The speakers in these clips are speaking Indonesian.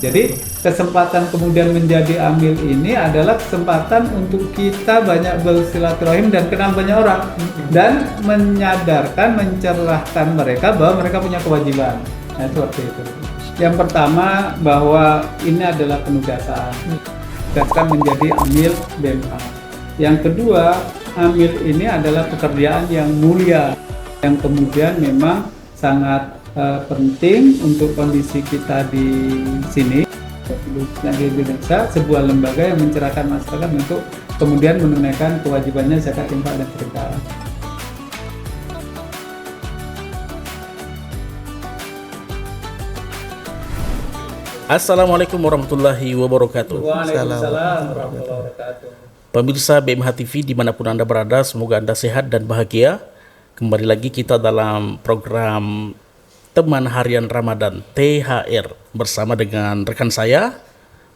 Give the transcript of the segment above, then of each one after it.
Jadi kesempatan kemudian menjadi amil ini adalah kesempatan untuk kita banyak bersilaturahim dan kenal banyak orang dan menyadarkan, mencerahkan mereka bahwa mereka punya kewajiban. Nah, seperti itu. Yang pertama bahwa ini adalah penugasan menjadi amil BMA. Yang kedua, amil ini adalah pekerjaan yang mulia yang kemudian memang sangat penting untuk kondisi kita di sini di Indonesia, sebuah lembaga yang mencerahkan masyarakat untuk kemudian menunaikan kewajibannya zakat, infak, dan sedekah. Assalamualaikum warahmatullahi wabarakatuh. Waalaikumsalam warahmatullahi wabarakatuh. Pemirsa BMH TV dimanapun Anda berada, semoga Anda sehat dan bahagia. Kembali lagi kita dalam program Teman Harian Ramadan THR bersama dengan rekan saya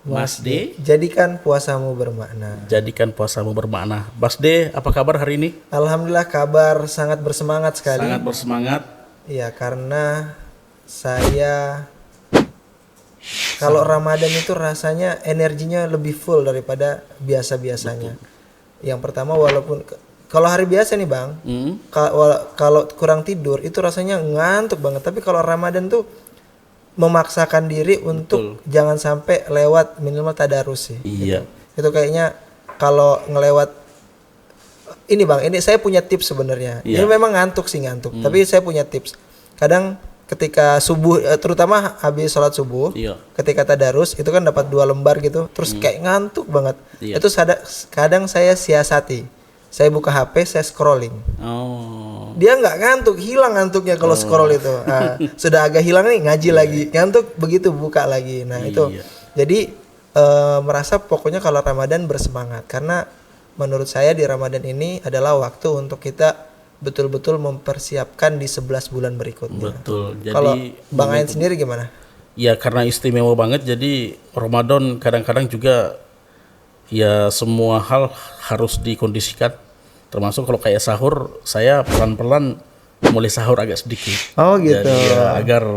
Mas D. Jadikan puasamu bermakna. Jadikan puasamu bermakna. Mas D, apa kabar hari ini? Alhamdulillah kabar sangat bersemangat sekali. Sangat bersemangat. Ya, karena saya kalau Ramadan itu rasanya energinya lebih full daripada biasa-biasanya. Yang pertama, walaupun kalau hari biasa nih Bang, kalau kurang tidur itu rasanya ngantuk banget. Tapi kalau Ramadan tuh memaksakan diri untuk jangan sampai lewat minimal tadarus sih. Iya. Itu kayaknya kalau ngelewat ini Bang, ini saya punya tips sebenarnya. Iya. Ini memang ngantuk, tapi saya punya tips. Kadang ketika subuh, terutama habis sholat subuh, ketika tadarus itu kan dapat 2 lembar gitu, terus kayak ngantuk banget. Itu kadang saya siasati. Saya buka HP, saya scrolling. Dia nggak ngantuk, hilang ngantuknya kalau scroll itu. Nah, sudah agak hilang nih, ngaji lagi. Ngantuk begitu buka lagi. Nah itu. Jadi merasa pokoknya kalau Ramadan bersemangat. Karena menurut saya di Ramadan ini adalah waktu untuk kita betul-betul mempersiapkan di 11 bulan berikutnya. Betul. Jadi kalau Bang Ain sendiri gimana? Ya karena istimewa banget. Jadi Ramadan kadang-kadang juga ya semua hal harus dikondisikan, termasuk kalau kayak sahur, saya pelan-pelan mulai sahur agak sedikit. Oh gitu. Jadi, ya, agar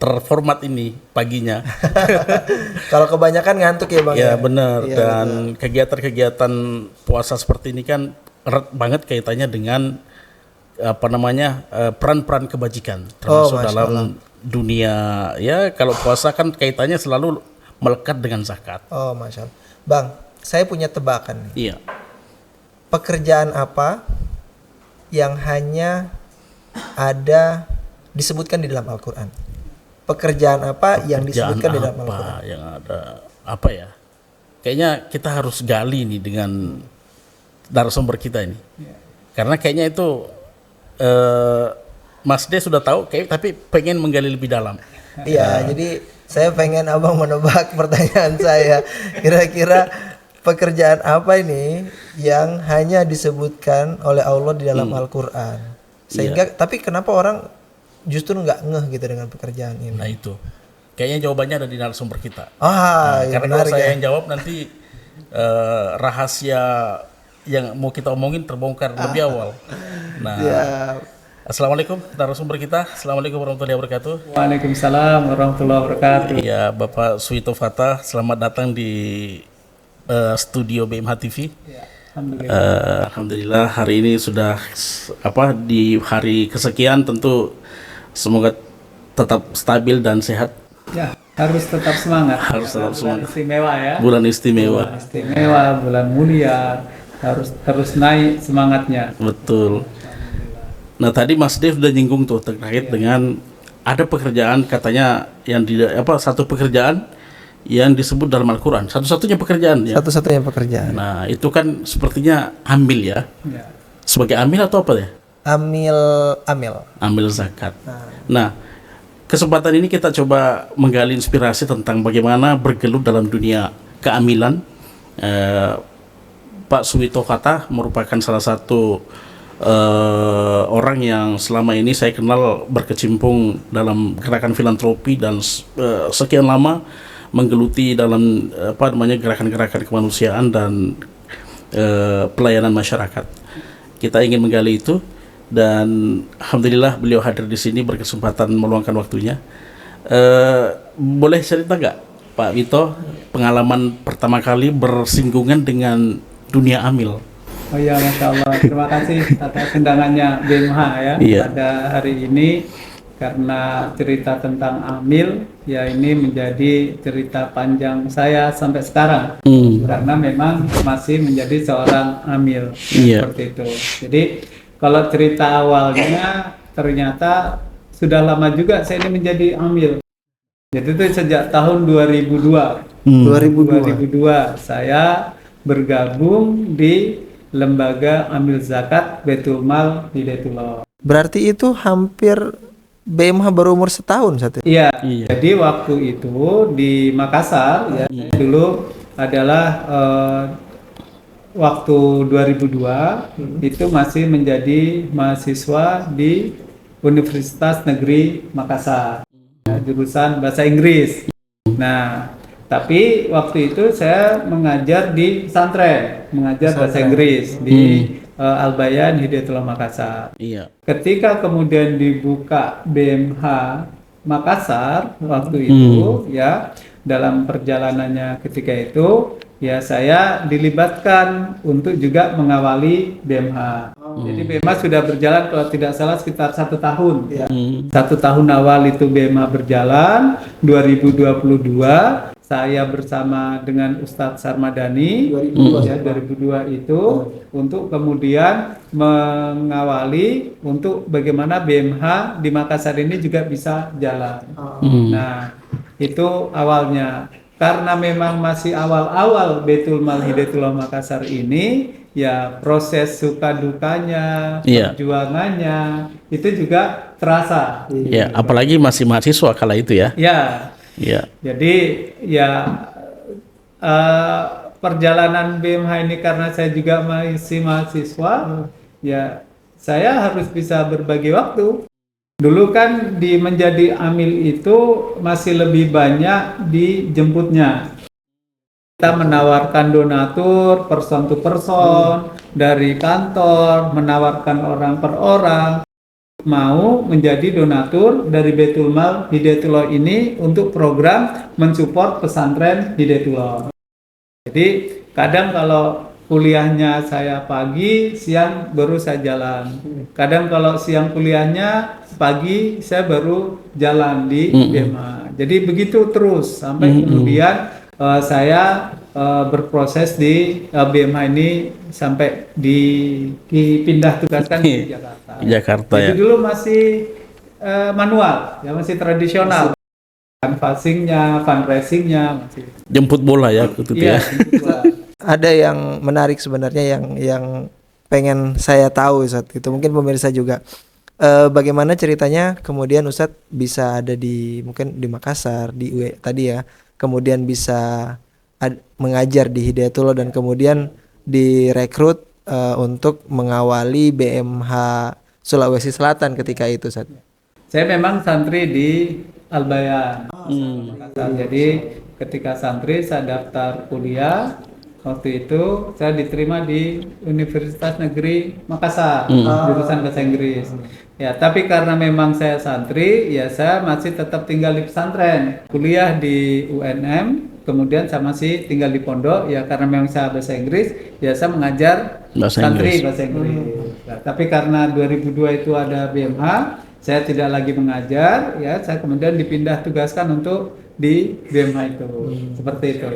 terformat ini paginya. Kalau kebanyakan ngantuk ya Bang? Ya benar. Ya, dan kegiatan-kegiatan puasa seperti ini kan erat banget kaitannya dengan peran-peran kebajikan, termasuk dalam dunia. Ya kalau puasa kan kaitannya selalu melekat dengan zakat. Oh Masya Allah. Bang, saya punya tebakan nih. Iya. Pekerjaan apa yang hanya ada disebutkan di dalam Al-Quran? Pekerjaan apa yang disebutkan di dalam Al-Quran? Yang ada apa ya? Kayaknya kita harus gali nih dengan narasumber kita ini. Karena kayaknya itu Mas D sudah tahu, tapi pengen menggali lebih dalam. Iya, jadi saya pengen abang menebak pertanyaan saya. Kira-kira pekerjaan apa ini yang hanya disebutkan oleh Allah di dalam Al-Quran? Sehingga, tapi kenapa orang justru nggak ngeh gitu dengan pekerjaan ini? Nah itu, kayaknya jawabannya ada di narasumber kita. Karena kalau saya yang jawab nanti rahasia yang mau kita omongin terbongkar lebih awal. Nah, Assalamualaikum narasumber kita. Assalamualaikum warahmatullahi wabarakatuh. Waalaikumsalam warahmatullahi wabarakatuh. Ya, Bapak Suwito Fatah, selamat datang di studio BMH TV. Alhamdulillah hari ini sudah di hari kesekian, tentu semoga tetap stabil dan sehat. Ya, harus tetap semangat. Harus tetap semangat. Istimewa ya. Bulan istimewa. Bulan istimewa, bulan mulia, harus terus naik semangatnya. Betul. Nah tadi Mas Dev sudah nyinggung tuh terkait dengan ada pekerjaan katanya yang satu pekerjaan yang disebut dalam Al-Quran, satu-satunya pekerjaan ya. Satu-satunya pekerjaan. Nah itu kan sepertinya amil ya. Sebagai amil atau apa ya? Amil zakat. Nah kesempatan ini kita coba menggali inspirasi tentang bagaimana bergelut dalam dunia keamilan. Pak Suwito Fatah merupakan salah satu orang yang selama ini saya kenal berkecimpung dalam gerakan filantropi dan sekian lama menggeluti dalam gerakan-gerakan kemanusiaan dan pelayanan masyarakat. Kita ingin menggali itu dan alhamdulillah beliau hadir di sini berkesempatan meluangkan waktunya. Boleh cerita nggak Pak Wito, pengalaman pertama kali bersinggungan dengan dunia amil. Oh iya, Masya Allah. Terima kasih atas undangannya BMH ya Iya. pada hari ini. Karena cerita tentang amil, ya ini menjadi cerita panjang saya sampai sekarang. Karena memang masih menjadi seorang amil. Iya. Seperti itu. Jadi kalau cerita awalnya ternyata sudah lama juga saya ini menjadi amil. Jadi itu sejak tahun 2002. 2002 saya bergabung di Lembaga Amil Zakat Baitul Mal Hidayatullah. Berarti itu hampir BMH berumur setahun saat itu? Iya. Jadi waktu itu di Makassar ya dulu adalah waktu 2002 itu masih menjadi mahasiswa di Universitas Negeri Makassar, jurusan Bahasa Inggris. Nah, tapi waktu itu saya mengajar di pesantren, mengajar bahasa Inggris di Al-Bayan Hidayatullah Makassar. Iya. Ketika kemudian dibuka BMH Makassar waktu itu ya, dalam perjalanannya ketika itu ya saya dilibatkan untuk juga mengawali BMH. Jadi BMH sudah berjalan kalau tidak salah sekitar 1 tahun. Ya. 1 tahun awal itu BMH berjalan. 2022 saya bersama dengan Ustadz Sarmadani 2002 itu untuk kemudian mengawali untuk bagaimana BMH di Makassar ini juga bisa jalan. Nah, itu awalnya. Karena memang masih awal-awal Baitul Mal Hidayatullah Makassar ini, ya proses suka dukanya, perjuangannya itu juga terasa. Ya, apalagi masih mahasiswa kala itu ya. Ya. Iya. Jadi ya perjalanan BMH ini karena saya juga masih mahasiswa, ya saya harus bisa berbagi waktu. Dulu kan di menjadi amil itu masih lebih banyak dijemputnya. Kita menawarkan donatur person to person dari kantor, menawarkan orang per orang. Mau menjadi donatur dari Baitul Mal Hidayatullah ini untuk program mensupport pesantren Hidayatullah. Jadi kadang kalau kuliahnya saya pagi, siang baru saya jalan. Kadang kalau siang kuliahnya, pagi saya baru jalan di BMH. Jadi begitu terus sampai kemudian saya berproses di BMH ini sampai dipindah tugaskan di Jakarta. Jakarta. Jadi ya. dulu masih manual, ya masih tradisional. Canvassingnya, fundraisingnya masih. Jemput bola ya itu ya. Ada yang menarik sebenarnya yang pengen saya tahu Ustadz, itu mungkin pemirsa juga. Bagaimana ceritanya kemudian Ustadz bisa ada di mungkin di Makassar, di UE tadi ya, kemudian bisa mengajar di Hidayatullah dan kemudian direkrut untuk mengawali BMH Sulawesi Selatan ketika itu Ustadz. Saya memang santri di Al-Bayan. Jadi ketika santri saya daftar kuliah. Waktu itu saya diterima di Universitas Negeri Makassar, jurusan Bahasa Inggris. Ya, tapi karena memang saya santri, ya saya masih tetap tinggal di pesantren. Kuliah di UNM, kemudian saya masih tinggal di pondok. Ya karena memang saya bahasa Inggris, ya saya mengajar santri bahasa Inggris. Nah, tapi karena 2002 itu ada BMH, saya tidak lagi mengajar. Ya, saya kemudian dipindah tugaskan untuk di BMH itu, seperti itu.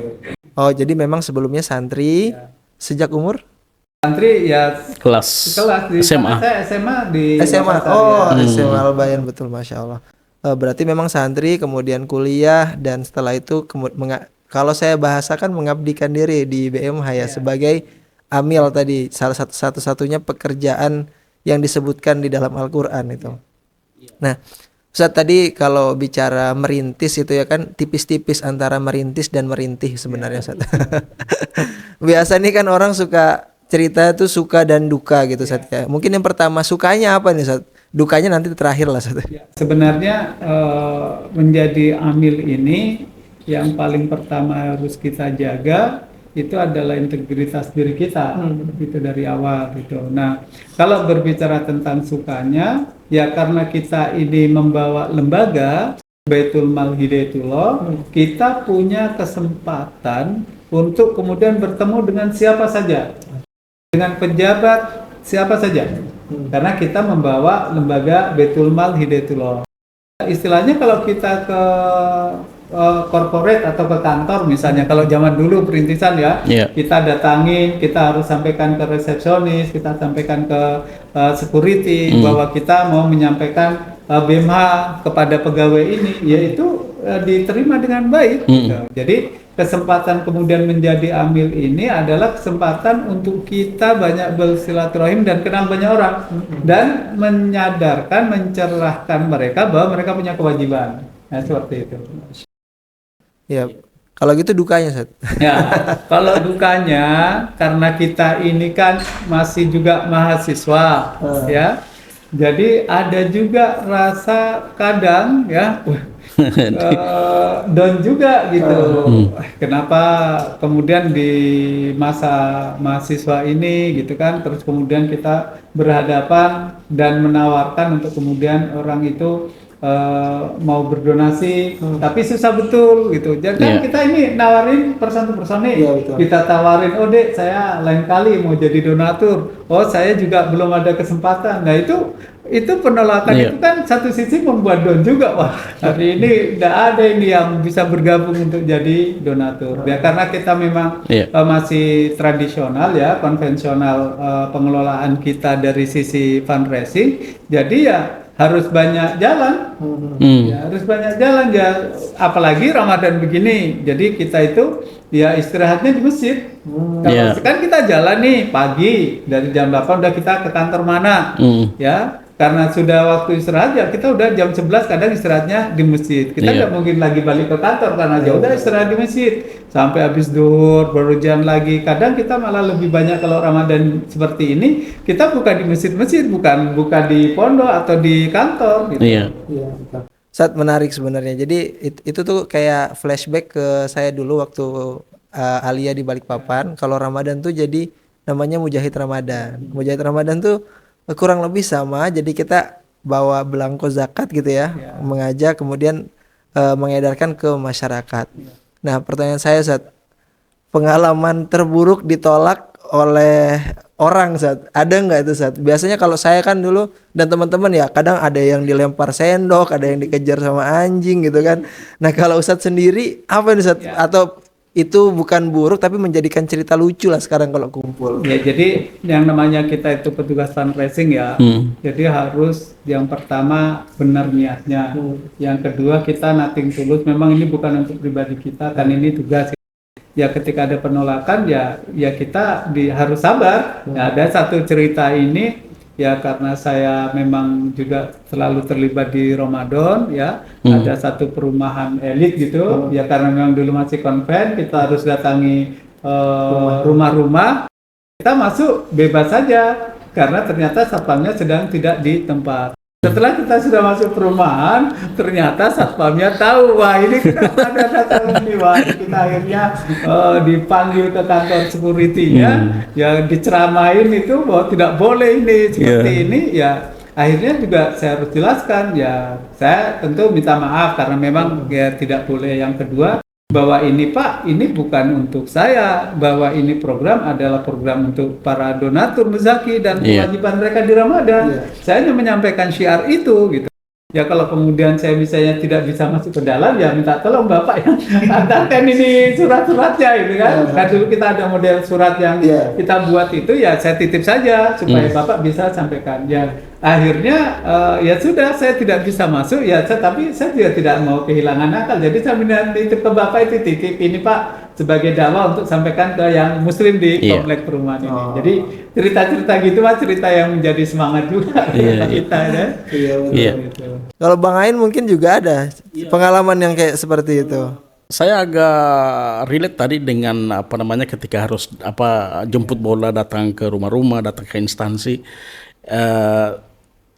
Oh, jadi memang sebelumnya santri sejak umur? Santri ya kelas di SMA. Saya SMA di SMA. Makassar, Oh, ya. SMA Al-Bayan, betul, Masya Allah. Berarti memang santri kemudian kuliah dan setelah itu kalau saya bahasakan mengabdikan diri di BMH ya sebagai amil tadi, salah satu-satunya pekerjaan yang disebutkan di dalam Al-Qur'an itu. Nah, Ustadz tadi kalau bicara merintis itu ya kan tipis-tipis antara merintis dan merintih sebenarnya Ustadz. Biasa nih kan orang suka cerita tuh suka dan duka gitu Ustadz ya. Mungkin yang pertama sukanya apa nih Ustadz? Dukanya nanti terakhir lah Ustadz. Sebenarnya menjadi amil ini yang paling pertama harus kita jaga itu adalah integritas diri kita itu dari awal gitu. Nah, kalau berbicara tentang sukanya ya karena kita ini membawa lembaga Baitul Mal Hidayatullah, kita punya kesempatan untuk kemudian bertemu dengan siapa saja, dengan pejabat siapa saja, karena kita membawa lembaga Baitul Mal Hidayatullah. Istilahnya kalau kita ke corporate atau ke kantor misalnya, kalau zaman dulu perintisan ya, kita datangin, kita harus sampaikan ke resepsionis, kita sampaikan ke security bahwa kita mau menyampaikan BMH kepada pegawai ini, yaitu diterima dengan baik. Gitu. Jadi kesempatan kemudian menjadi amil ini adalah kesempatan untuk kita banyak bersilaturahim dan kenal banyak orang dan menyadarkan, mencerahkan mereka bahwa mereka punya kewajiban. Nah, seperti itu. Ya, kalau gitu dukanya, Ustaz. Ya, kalau dukanya karena kita ini kan masih juga mahasiswa, ya. Jadi ada juga rasa kadang ya down juga gitu. Kenapa kemudian di masa mahasiswa ini gitu kan, terus kemudian kita berhadapan dan menawarkan untuk kemudian orang itu mau berdonasi, tapi susah betul gitu. Jadi kan kita ini nawarin person to person nih, kita tawarin, oh dek saya lain kali mau jadi donatur, oh saya juga belum ada kesempatan. Nah itu penolakan itu kan satu sisi membuat down juga, wah hari ini tidak ada ini yang bisa bergabung untuk jadi donatur. Ya karena kita memang masih tradisional ya, konvensional pengelolaan kita dari sisi fundraising, jadi ya harus banyak jalan, ya, harus banyak jalan ya, apalagi Ramadan begini. Jadi kita itu ya istirahatnya di masjid. Kalau kan kita jalan nih pagi dari jam 8 udah kita ke kantor mana, ya. Karena sudah waktu istirahat ya kita udah jam 11 kadang istirahatnya di masjid. Kita nggak mungkin lagi balik ke kantor karena ya udah istirahat di masjid sampai habis duhur baru jalan lagi. Kadang kita malah lebih banyak kalau Ramadan seperti ini kita bukan di masjid-masjid, bukan di pondok atau di kantor gitu. Saat menarik sebenarnya. Jadi itu tuh kayak flashback ke saya dulu waktu Alia di Balikpapan. Kalau Ramadan tuh jadi namanya Mujahid Ramadan. Mujahid Ramadan tuh kurang lebih sama, jadi kita bawa belangko zakat gitu ya, mengajak kemudian mengedarkan ke masyarakat. Nah pertanyaan saya, Ustaz, pengalaman terburuk ditolak oleh orang, Ustaz, ada nggak itu, Ustaz? Biasanya kalau saya kan dulu dan teman-teman ya kadang ada yang dilempar sendok, ada yang dikejar sama anjing gitu kan. Nah kalau Ustaz sendiri apa nih, Ustaz? Atau itu bukan buruk tapi menjadikan cerita lucu lah sekarang kalau kumpul. Ya jadi yang namanya kita itu petugas fundraising ya. Jadi harus yang pertama benar niatnya. Yang kedua kita nothing tulus. Memang ini bukan untuk pribadi kita, kan ini tugas. Ya ketika ada penolakan ya kita harus sabar. Ya, ada satu cerita ini ya karena saya memang juga selalu terlibat di Ramadan ya, ada satu perumahan elit gitu ya, karena memang dulu masih konven, kita harus datangi rumah-rumah, kita masuk bebas saja karena ternyata satpamnya sedang tidak di tempat. Setelah kita sudah masuk perumahan, ternyata satpamnya tahu, wah ini kenapa ada datang ini, wah kita akhirnya dipanggil ke kantor security-nya, ya diceramain itu bahwa tidak boleh ini seperti ini, ya akhirnya juga saya harus jelaskan, ya saya tentu minta maaf karena memang ya tidak boleh. Yang kedua, bahwa ini Pak, ini bukan untuk saya, bahwa ini program adalah program untuk para donatur muzaki dan kewajiban mereka di Ramadan. Saya hanya menyampaikan syiar itu gitu. Ya kalau kemudian saya misalnya tidak bisa masuk ke dalam, ya minta tolong Bapak yang antarkan ini surat-suratnya gitu kan. Kan dulu kita ada model surat yang kita buat itu, ya saya titip saja supaya Bapak bisa sampaikan. Ya akhirnya ya sudah, saya tidak bisa masuk ya, tapi saya juga tidak mau kehilangan akal. Jadi saya minta titip ke Bapak itu, titip ini Pak sebagai dakwah untuk sampaikan ke yang muslim di komplek perumahan ini. Jadi cerita-cerita gitu Mas, cerita yang menjadi semangat juga kita ya. Gitu. Kalau Bang Ain mungkin juga ada pengalaman yang kayak seperti itu. Saya agak relate tadi dengan ketika harus jemput bola, datang ke rumah-rumah, datang ke instansi.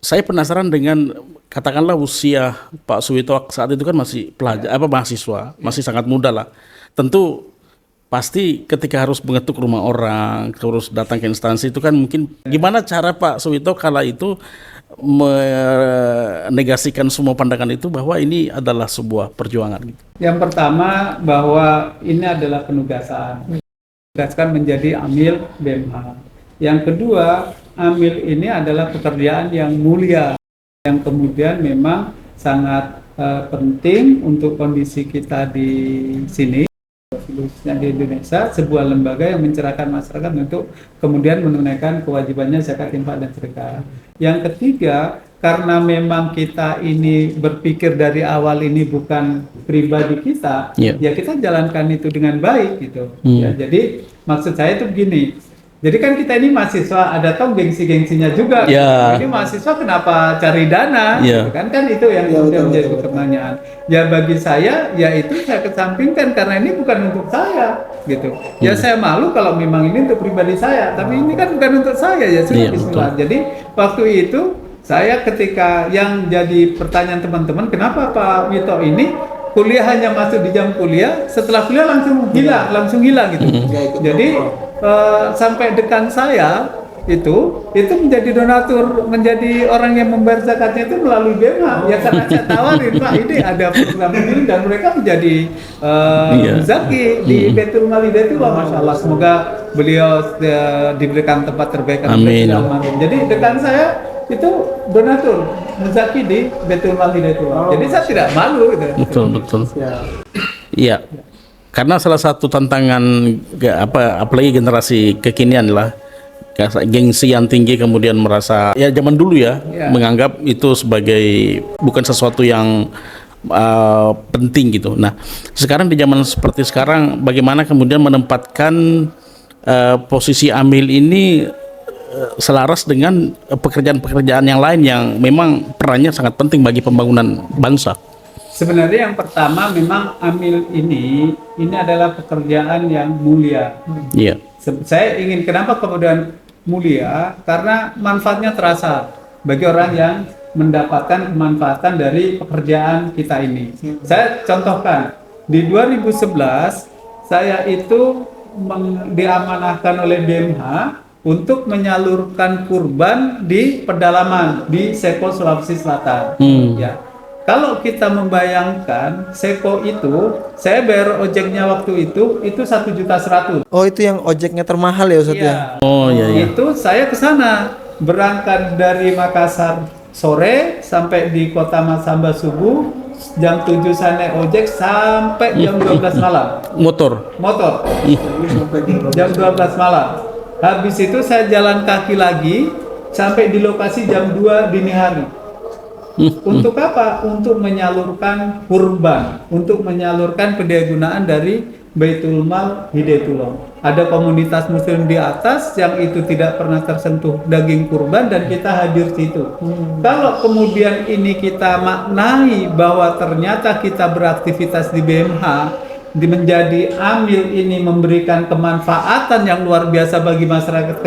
Saya penasaran dengan katakanlah usia Pak Suwito saat itu kan masih mahasiswa, masih sangat muda lah. Tentu pasti ketika harus mengetuk rumah orang, terus datang ke instansi itu kan mungkin gimana cara Pak Suwito kala itu menegasikan semua pandangan itu bahwa ini adalah sebuah perjuangan gitu. Yang pertama bahwa ini adalah penugasan. Tugaskan menjadi amil BMH. Yang kedua, amil ini adalah pekerjaan yang mulia yang kemudian memang sangat penting untuk kondisi kita di sini, khususnya di Indonesia, sebuah lembaga yang mencerahkan masyarakat untuk kemudian menunaikan kewajibannya zakat, infak, dan sedekah. Yang ketiga, karena memang kita ini berpikir dari awal ini bukan pribadi kita, ya kita jalankan itu dengan baik gitu. Ya, jadi maksud saya itu begini. Jadi kan kita ini mahasiswa, ada toh gengsi-gengsinya juga. Jadi mahasiswa kenapa cari dana? Gitu kan itu yang menjadi pertanyaan. Ya bagi saya, ya itu saya kesampingkan karena ini bukan untuk saya, gitu. Ya saya malu kalau memang ini untuk pribadi saya, tapi ini kan bukan untuk saya, ya sudah bismillah. Jadi waktu itu saya ketika yang jadi pertanyaan teman-teman, kenapa Pak Wito ini kuliah hanya masuk di jam kuliah, setelah kuliah langsung hilang gitu. Jadi sampai dekan saya itu menjadi donatur, menjadi orang yang membayar zakatnya itu melalui BMH. Ya karena saya tawarin, Pak ini ada program ini dan mereka menjadi zaki di Baitul Mal Hidayatullah. Masya Allah, semoga beliau diberikan tempat terbaik. Amin. Jadi dekan saya itu donatur muzaki di Baitul Mal Hidayatullah. Jadi saya tidak malu gitu. Betul. Iya. Karena salah satu tantangan apalagi generasi kekinian lah, gengsi yang tinggi, kemudian merasa ya zaman dulu menganggap itu sebagai bukan sesuatu yang penting gitu. Nah, sekarang di zaman seperti sekarang, bagaimana kemudian menempatkan posisi amil ini selaras dengan pekerjaan-pekerjaan yang lain yang memang perannya sangat penting bagi pembangunan bangsa? Sebenarnya yang pertama memang amil ini adalah pekerjaan yang mulia. Saya ingin kenapa kemudian mulia, karena manfaatnya terasa bagi orang yang mendapatkan kemanfaatan dari pekerjaan kita ini. Saya contohkan di 2011 saya itu diamanahkan oleh BMH untuk menyalurkan kurban di pedalaman di Seko, Sulawesi Selatan. Ya. Kalau kita membayangkan Seko itu, saya bayar ojeknya waktu itu 1.100.000. Oh, itu yang ojeknya termahal ya Ustaz ya? Oh iya. Itu saya ke sana, berangkat dari Makassar sore sampai di Kota Masamba subuh, jam 7 saya naik ojek sampai jam 12 malam. Motor. Jam 12 malam. Habis itu saya jalan kaki lagi sampai di lokasi jam 2 dini hari. Untuk apa? Untuk menyalurkan kurban, untuk menyalurkan pendayagunaan dari Baitul Mal Hidayatullah. Ada komunitas muslim di atas yang itu tidak pernah tersentuh daging kurban dan kita hadir situ. Kalau kemudian ini kita maknai bahwa ternyata kita beraktivitas di BMH, menjadi amil ini memberikan kemanfaatan yang luar biasa bagi masyarakat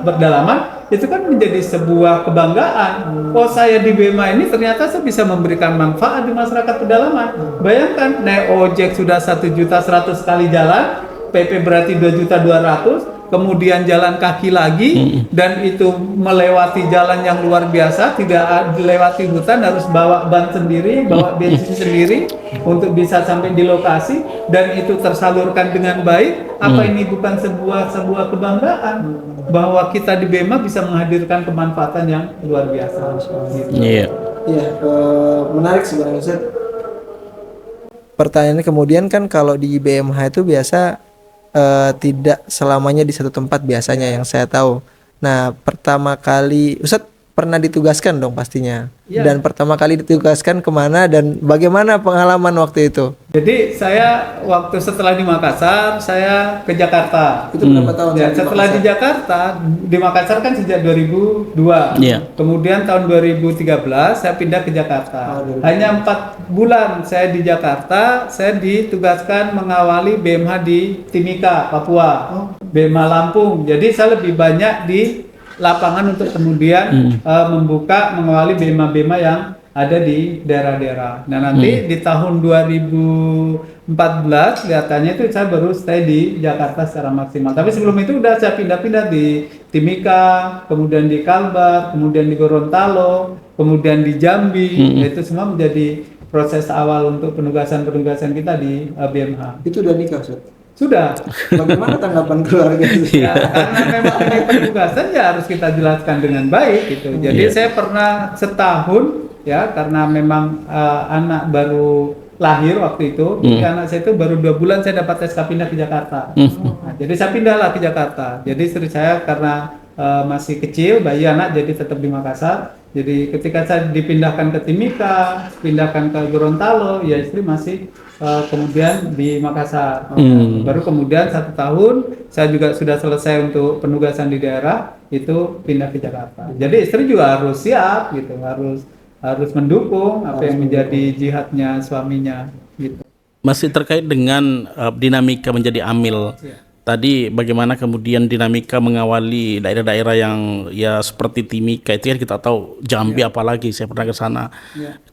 berdalaman, itu kan menjadi sebuah kebanggaan. Oh, saya di BMA ini ternyata saya bisa memberikan manfaat di masyarakat pedalaman. Bayangkan naik ojek sudah 1.100.000 kali jalan, PP berarti 2.200.000, kemudian jalan kaki lagi, dan itu melewati jalan yang luar biasa, tidak dilewati hutan, harus bawa ban sendiri, bawa bensin sendiri untuk bisa sampai di lokasi, dan itu tersalurkan dengan baik. Apa ini bukan sebuah kebanggaan bahwa kita di BEMA bisa menghadirkan kemanfaatan yang luar biasa? Iya, menarik sebenarnya Ustaz. Pertanyaannya kemudian kan kalau di BMH itu biasa tidak selamanya di satu tempat biasanya yang saya tahu. Nah, pertama kali Ustadz pernah ditugaskan dong pastinya. Dan pertama kali ditugaskan kemana dan bagaimana pengalaman waktu itu? Jadi saya waktu setelah di Makassar, saya ke Jakarta. Itu berapa tahun? Ya, setelah di Jakarta, di Makassar kan sejak 2002. Kemudian tahun 2013 saya pindah ke Jakarta. Hanya 4 bulan saya di Jakarta, saya ditugaskan mengawali BMH di Timika, Papua. BMH Lampung. Jadi saya lebih banyak di lapangan untuk kemudian mengawali BEMA-BEMA yang ada di daerah-daerah. Nah nanti di tahun 2014 kelihatannya itu saya baru stay di Jakarta secara maksimal. Tapi sebelum itu udah saya pindah-pindah di Timika, kemudian di Kalbar, kemudian di Gorontalo, kemudian di Jambi. Nah, itu semua menjadi proses awal untuk penugasan-penugasan kita di BMH. Itu udah nikah, Ustaz? Sudah. Bagaimana tanggapan keluarga? Ya, karena memang ini penugasan ya harus kita jelaskan dengan baik gitu. Jadi saya pernah setahun ya karena memang anak baru lahir waktu itu, jadi anak saya itu baru 2 bulan saya dapat SK pindah ke Jakarta. Nah, jadi saya pindahlah ke Jakarta. Jadi istri saya karena masih kecil, bayi anak jadi tetap di Makassar. Jadi ketika saya dipindahkan ke Timika, pindahkan ke Gorontalo, ya istri masih kemudian di Makassar. Baru kemudian 1 tahun saya juga sudah selesai untuk penugasan di daerah itu pindah ke Jakarta. Jadi istri juga harus siap gitu, harus mendukung apa yang menjadi jihadnya suaminya gitu. Masih terkait dengan dinamika menjadi amil. Tadi bagaimana kemudian dinamika mengawali daerah-daerah yang ya seperti Timika itu kan kita tahu, Jambi apalagi saya pernah ke sana.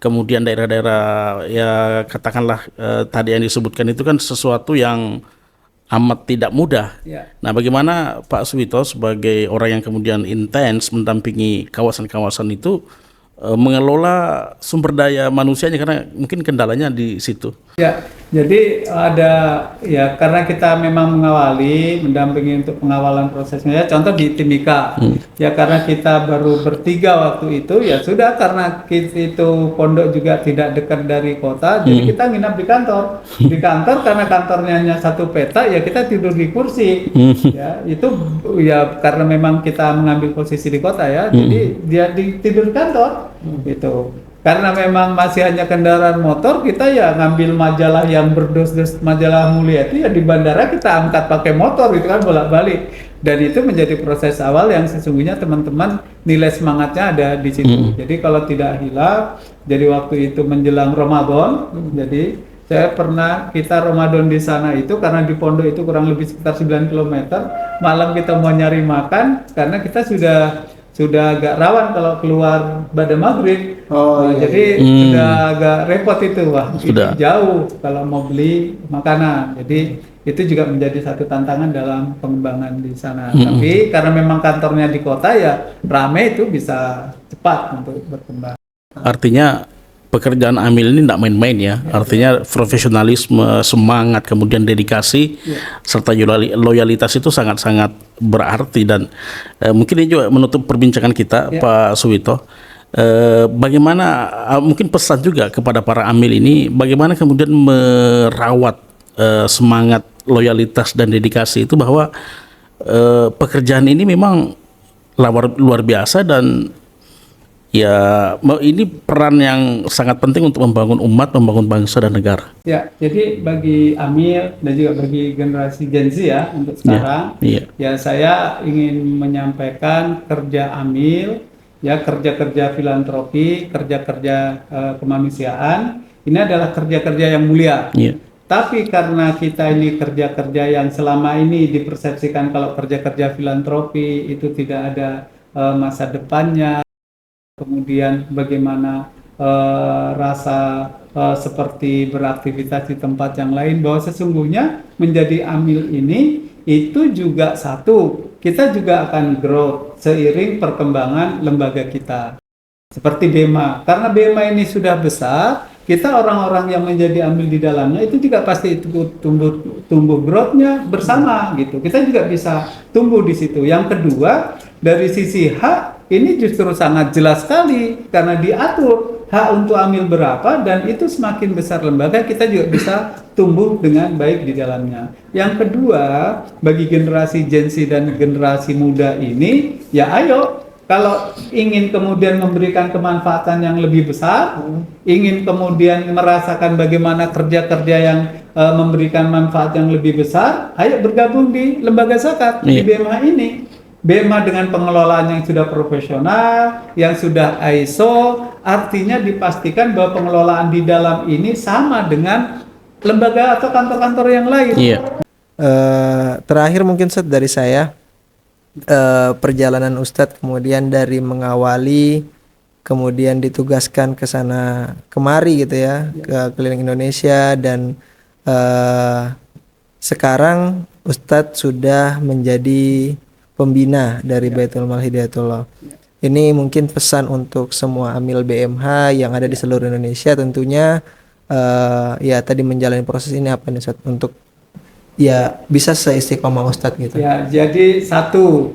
Kemudian daerah-daerah ya katakanlah tadi yang disebutkan itu kan sesuatu yang amat tidak mudah. Nah, bagaimana Pak Suwito sebagai orang yang kemudian intens mendampingi kawasan-kawasan itu mengelola sumber daya manusianya, karena mungkin kendalanya di situ. Ya, jadi ada ya karena kita memang mendampingi untuk pengawalan prosesnya. Ya, contoh di Timika, ya karena kita baru bertiga waktu itu, ya sudah karena itu pondok juga tidak dekat dari kota, jadi kita nginap di kantor. Di kantor karena kantornya hanya 1 peta, ya kita tidur di kursi. Ya, itu ya karena memang kita mengambil posisi di kota ya, jadi dia tidur di kantor. Gitu. Karena memang masih hanya kendaraan motor, kita ya ngambil majalah yang berdos-dos, majalah mulia itu ya di bandara kita angkat pakai motor gitu kan, bolak-balik. Dan itu menjadi proses awal yang sesungguhnya teman-teman nilai semangatnya ada di situ. Jadi kalau tidak hilaf, jadi waktu itu menjelang Ramadan, jadi saya pernah kita Ramadan di sana itu karena di pondok itu kurang lebih sekitar 9 km. Malam kita mau nyari makan karena kita sudah agak rawan kalau keluar pada maghrib. Jadi sudah agak repot itu, itu jauh kalau mau beli makanan. Jadi itu juga menjadi satu tantangan dalam pengembangan di sana. Tapi karena memang kantornya di kota ya rame, itu bisa cepat untuk berkembang. Artinya pekerjaan amil ini tidak main-main ya. Artinya profesionalisme, semangat, kemudian dedikasi, serta loyalitas itu sangat-sangat berarti. Dan mungkin ini juga menutup perbincangan kita, Pak Suwito. Bagaimana mungkin pesan juga kepada para amil ini, bagaimana kemudian merawat semangat, loyalitas dan dedikasi itu, bahwa pekerjaan ini memang luar biasa dan ya ini peran yang sangat penting untuk membangun umat, membangun bangsa dan negara. Ya, jadi bagi Amil dan juga bagi generasi Gen Z ya untuk sekarang, ya saya ingin menyampaikan kerja Amil, ya kerja-kerja filantropi, kerja-kerja kemanusiaan, ini adalah kerja-kerja yang mulia. Tapi karena kita ini kerja-kerja yang selama ini dipersepsikan kalau kerja-kerja filantropi itu tidak ada masa depannya, kemudian bagaimana rasa seperti beraktivitas di tempat yang lain, bahwa sesungguhnya menjadi amil ini itu juga satu, kita juga akan grow seiring perkembangan lembaga kita. Seperti BEMA, karena BEMA ini sudah besar, kita orang-orang yang menjadi amil di dalamnya itu juga pasti tumbuh growth-nya bersama gitu. Kita juga bisa tumbuh di situ. Yang kedua, dari sisi hak ini justru sangat jelas sekali karena diatur hak untuk amil berapa, dan itu semakin besar lembaga kita juga bisa tumbuh dengan baik di dalamnya. Yang kedua, bagi generasi Gen Z dan generasi muda ini, ya ayo kalau ingin kemudian memberikan kemanfaatan yang lebih besar, ingin kemudian merasakan bagaimana kerja-kerja yang memberikan manfaat yang lebih besar, ayo bergabung di lembaga zakat di BEMA ini. BEMA dengan pengelolaan yang sudah profesional, yang sudah ISO, artinya dipastikan bahwa pengelolaan di dalam ini sama dengan lembaga atau kantor-kantor yang lain. Terakhir mungkin Ustadz dari saya, perjalanan Ustadz kemudian dari mengawali kemudian ditugaskan ke sana kemari gitu ya, ke keliling Indonesia, dan sekarang Ustadz sudah menjadi pembina dari Baitul Mal Hidayatullah. Ini mungkin pesan untuk semua amil BMH yang ada di seluruh Indonesia tentunya, ya tadi menjalani proses ini apa nih Ustadz, untuk ya bisa seistiqomah Ustadz gitu. Ya, jadi satu,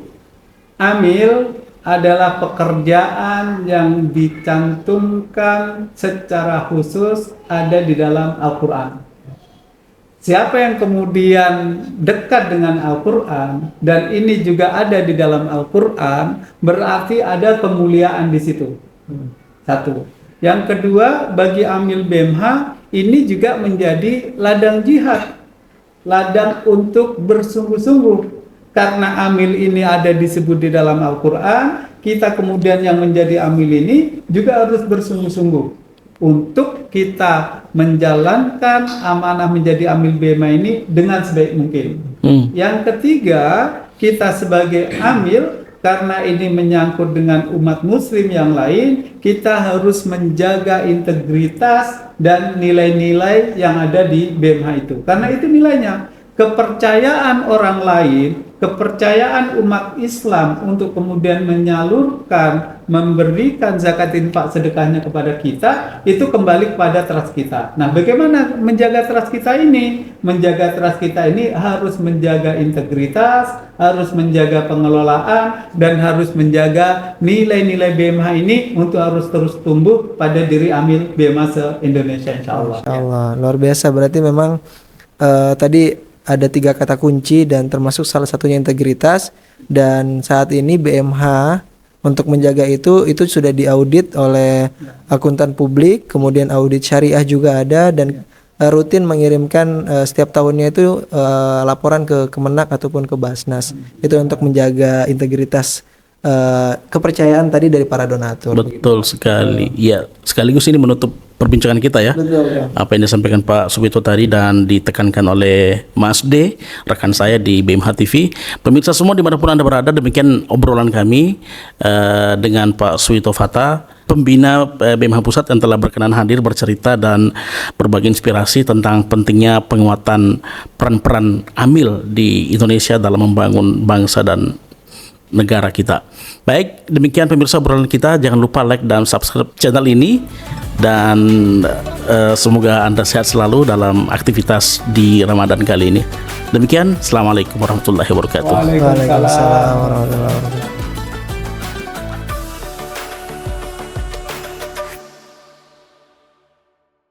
amil adalah pekerjaan yang dicantumkan secara khusus ada di dalam Al-Quran. Siapa yang kemudian dekat dengan Al-Quran dan ini juga ada di dalam Al-Quran, berarti ada kemuliaan di situ. Satu. Yang kedua, bagi amil BMH ini juga menjadi ladang jihad, ladang untuk bersungguh-sungguh. Karena amil ini ada disebut di dalam Al-Quran, kita kemudian yang menjadi amil ini juga harus bersungguh-sungguh untuk kita menjalankan amanah menjadi amil BMA ini dengan sebaik mungkin. Yang ketiga, kita sebagai amil, karena ini menyangkut dengan umat muslim yang lain, kita harus menjaga integritas dan nilai-nilai yang ada di BMH itu. Karena itu nilainya, kepercayaan orang lain, kepercayaan umat Islam untuk kemudian menyalurkan, memberikan zakat infak sedekahnya kepada kita, itu kembali kepada trust kita. Nah, bagaimana menjaga trust kita ini? Menjaga trust kita ini harus menjaga integritas, harus menjaga pengelolaan, dan harus menjaga nilai-nilai BMH ini untuk harus terus tumbuh pada diri amil BMH se-Indonesia, insya Allah. Insya Allah, luar biasa. Berarti memang tadi ada 3 kata kunci dan termasuk salah satunya integritas, dan saat ini BMH untuk menjaga itu sudah diaudit oleh akuntan publik, kemudian audit syariah juga ada, dan rutin mengirimkan setiap tahunnya itu laporan ke Kemenak ataupun ke Basnas. Itu untuk menjaga integritas kepercayaan tadi dari para donatur. Betul sekali. Ya, sekaligus ini menutup perbincangan kita ya. Betul, ya. Apa yang disampaikan Pak Subito tadi dan ditekankan oleh Mas D, rekan saya di BMH TV. Pemirsa semua dimanapun Anda berada, demikian obrolan kami dengan Pak Subito Fattah, pembina BMH Pusat, yang telah berkenan hadir bercerita dan berbagi inspirasi tentang pentingnya penguatan peran-peran amil di Indonesia dalam membangun bangsa dan negara kita. Baik, demikian pemirsa obrolan kita. Jangan lupa like dan subscribe channel ini, dan semoga Anda sehat selalu dalam aktivitas di Ramadan kali ini. Demikian, Assalamualaikum warahmatullahi wabarakatuh. Waalaikumsalam warahmatullahi wabarakatuh.